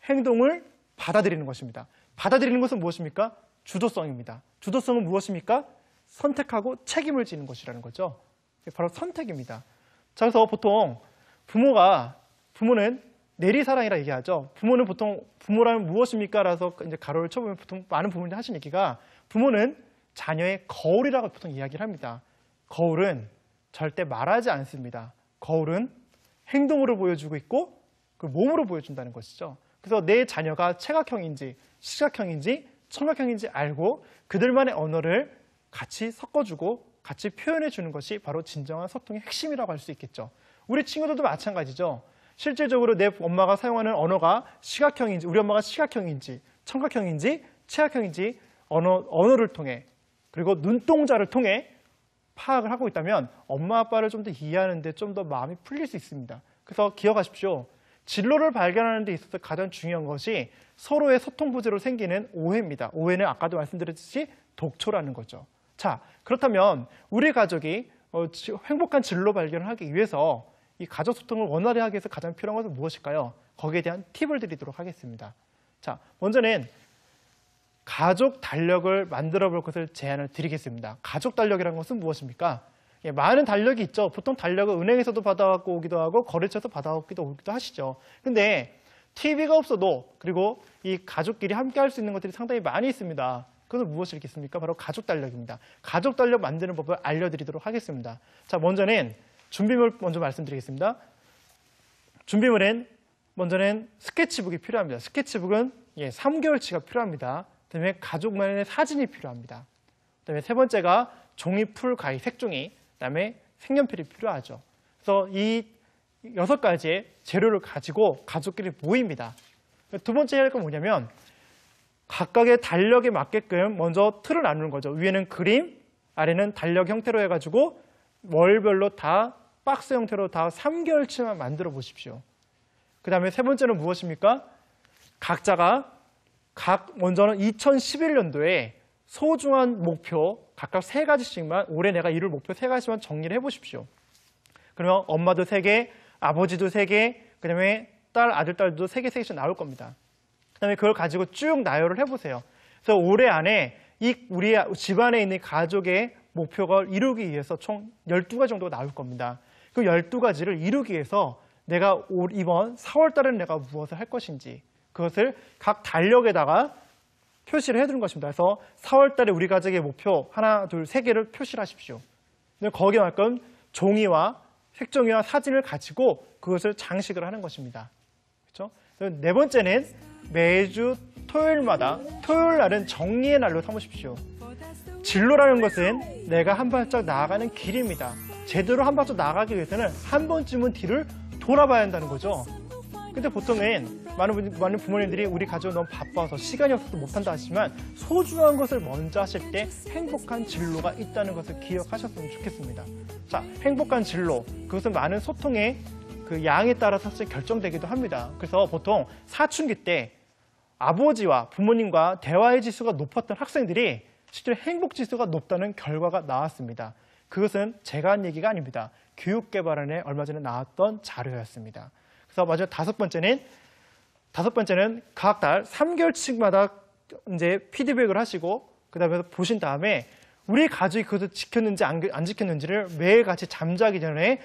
행동을 받아들이는 것입니다. 받아들이는 것은 무엇입니까? 주도성입니다. 주도성은 무엇입니까? 선택하고 책임을 지는 것이라는 거죠. 바로 선택입니다. 자, 그래서 보통 부모는 내리사랑이라 얘기하죠. 부모는 보통 부모라면 무엇입니까? 라서 이제 가로를 쳐보면 보통 많은 부모님들이 하시는 얘기가 부모는 자녀의 거울이라고 보통 이야기를 합니다. 거울은 절대 말하지 않습니다. 거울은 행동으로 보여주고 있고 그 몸으로 보여준다는 것이죠. 그래서 내 자녀가 체각형인지 시각형인지 청각형인지 알고 그들만의 언어를 같이 섞어주고 같이 표현해주는 것이 바로 진정한 소통의 핵심이라고 할 수 있겠죠. 우리 친구들도 마찬가지죠. 실질적으로 내 엄마가 사용하는 언어가 시각형인지 우리 엄마가 시각형인지 청각형인지 체각형인지 언어를 통해 그리고 눈동자를 통해 파악을 하고 있다면 엄마 아빠를 좀 더 이해하는 데 좀 더 마음이 풀릴 수 있습니다. 그래서 기억하십시오. 진로를 발견하는 데 있어서 가장 중요한 것이 서로의 소통 부재로 생기는 오해입니다. 오해는 아까도 말씀드렸듯이 독초라는 거죠. 자, 그렇다면 우리 가족이 행복한 진로 발견을 하기 위해서 이 가족 소통을 원활히 하기 위해서 가장 필요한 것은 무엇일까요? 거기에 대한 팁을 드리도록 하겠습니다. 자, 먼저는 가족 달력을 만들어 볼 것을 제안을 드리겠습니다. 가족 달력이라는 것은 무엇입니까? 많은 달력이 있죠. 보통 달력을 은행에서도 받아갖고 오기도 하고 거래처에서 받아오기도 하시죠. 근데 TV가 없어도 그리고 이 가족끼리 함께 할 수 있는 것들이 상당히 많이 있습니다. 그것은 무엇이겠습니까? 바로 가족 달력입니다. 가족 달력 만드는 법을 알려드리도록 하겠습니다. 자, 먼저는 준비물 먼저 말씀드리겠습니다. 준비물엔 먼저는 스케치북이 필요합니다. 스케치북은 3개월치가 필요합니다. 그다음에 가족만의 사진이 필요합니다. 그다음에 세 번째가 종이, 풀, 가위, 색종이, 그다음에 색연필이 필요하죠. 그래서 이 6가지의 재료를 가지고 가족끼리 모입니다. 두 번째 할 건 뭐냐면 각각의 달력에 맞게끔 먼저 틀을 나누는 거죠. 위에는 그림, 아래는 달력 형태로 해가지고 월별로 다 박스 형태로 다 3개월치만 만들어 보십시오. 그 다음에 세 번째는 무엇입니까? 각자가 먼저는 2011년도에 소중한 목표 각각 3가지씩만 올해 내가 이룰 목표 3가지만 정리를 해보십시오. 그러면 엄마도 3개, 아버지도 3개, 그 다음에 아들, 딸도 3개, 3개씩 나올 겁니다. 그 다음에 그걸 가지고 쭉 나열을 해보세요. 그래서 올해 안에 우리 집안에 있는 가족의 목표를 이루기 위해서 총 12가지 정도가 나올 겁니다. 그 12가지를 이루기 위해서 내가 이번 4월 달에는 내가 무엇을 할 것인지 그것을 각 달력에다가 표시를 해두는 것입니다. 그래서 4월 달에 우리 가족의 목표 하나, 둘, 3개를 표시를 하십시오. 거기에 맞게끔 종이와 색종이와 사진을 가지고 그것을 장식을 하는 것입니다. 그렇죠? 네 번째는 매주 토요일마다 토요일 날은 정리의 날로 삼으십시오. 진로라는 것은 내가 한 발짝 나아가는 길입니다. 제대로 한 발짝 나아가기 위해서는 한 번쯤은 뒤를 돌아봐야 한다는 거죠. 근데 보통은 많은 부모님들이 우리 가족은 너무 바빠서 시간이 없어서 못한다 하시지만 소중한 것을 먼저 하실 때 행복한 진로가 있다는 것을 기억하셨으면 좋겠습니다. 자, 행복한 진로, 그것은 많은 소통의 그 양에 따라서 사실 결정되기도 합니다. 그래서 보통 사춘기 때 아버지와 부모님과 대화의 지수가 높았던 학생들이 실제로 행복 지수가 높다는 결과가 나왔습니다. 그것은 제가 한 얘기가 아닙니다. 교육개발원에 얼마 전에 나왔던 자료였습니다. 그래서 마지막 다섯 번째는 각 달 3개월치마다 이제 피드백을 하시고 그다음에 보신 다음에 우리 가족이 그것을 지켰는지 안 지켰는지를 매일같이 잠자기 전에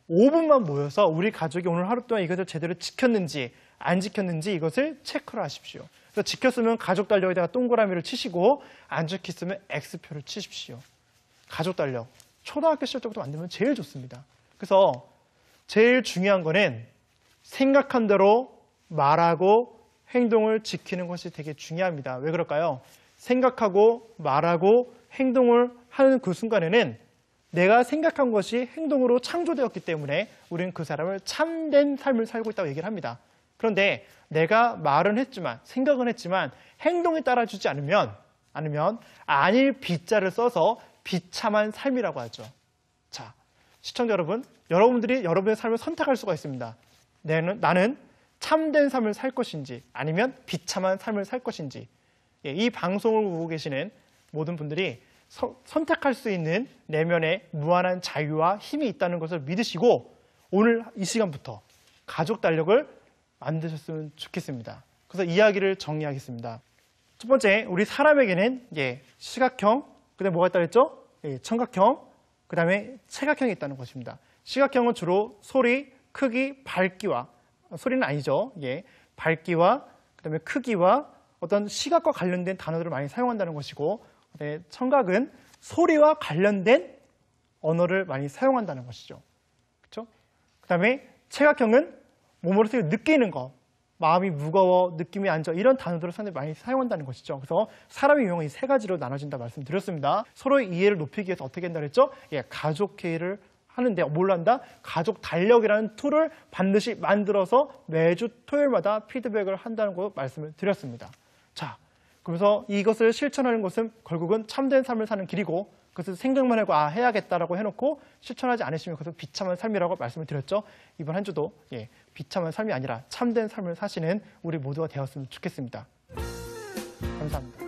5분만 모여서 우리 가족이 오늘 하루 동안 이것을 제대로 지켰는지 안 지켰는지 이것을 체크를 하십시오. 그래서 지켰으면 가족 달력에다가 동그라미를 치시고 안 지켰으면 X표를 치십시오. 가족 달력 초등학교 시절 때부터 만들면 제일 좋습니다. 그래서 제일 중요한 거는 생각한 대로 말하고 행동을 지키는 것이 되게 중요합니다. 왜 그럴까요? 생각하고 말하고 행동을 하는 그 순간에는 내가 생각한 것이 행동으로 창조되었기 때문에 우리는 그 사람을 참된 삶을 살고 있다고 얘기를 합니다. 그런데 내가 말은 했지만 생각은 했지만 행동에 따라주지 않으면 아닐 비자를 써서 비참한 삶이라고 하죠. 자, 시청자 여러분, 여러분들이 여러분의 삶을 선택할 수가 있습니다. 나는 참된 삶을 살 것인지 아니면 비참한 삶을 살 것인지 이 방송을 보고 계시는 모든 분들이 선택할 수 있는 내면에 무한한 자유와 힘이 있다는 것을 믿으시고 오늘 이 시간부터 가족 달력을 만드셨으면 좋겠습니다. 그래서 이야기를 정리하겠습니다. 첫 번째, 우리 사람에게는 시각형, 그 다음에 뭐가 있다고 했죠? 청각형, 그 다음에 체각형이 있다는 것입니다. 시각형은 주로 소리, 크기, 밝기와, 소리는 아니죠. 밝기와, 그 다음에 크기와 어떤 시각과 관련된 단어들을 많이 사용한다는 것이고, 그다음에 청각은 소리와 관련된 언어를 많이 사용한다는 것이죠. 그렇죠? 그 다음에 체각형은 몸으로서 느끼는 거, 마음이 무거워, 느낌이 안 좋아, 이런 단어들을 상당히 많이 사용한다는 것이죠. 그래서 사람의 유형은 이 세 가지로 나눠진다 말씀드렸습니다. 서로의 이해를 높이기 위해서 어떻게 한다 그랬죠? 가족회의를 하는데 뭘로 한다? 가족 달력이라는 툴을 반드시 만들어서 매주 토요일마다 피드백을 한다는 거 말씀을 드렸습니다. 자, 그래서 이것을 실천하는 것은 결국은 참된 삶을 사는 길이고, 그것을 생각만 하고 해야겠다라고 해놓고 실천하지 않으시면 그것은 비참한 삶이라고 말씀을 드렸죠. 이번 한 주도 비참한 삶이 아니라 참된 삶을 사시는 우리 모두가 되었으면 좋겠습니다. 감사합니다.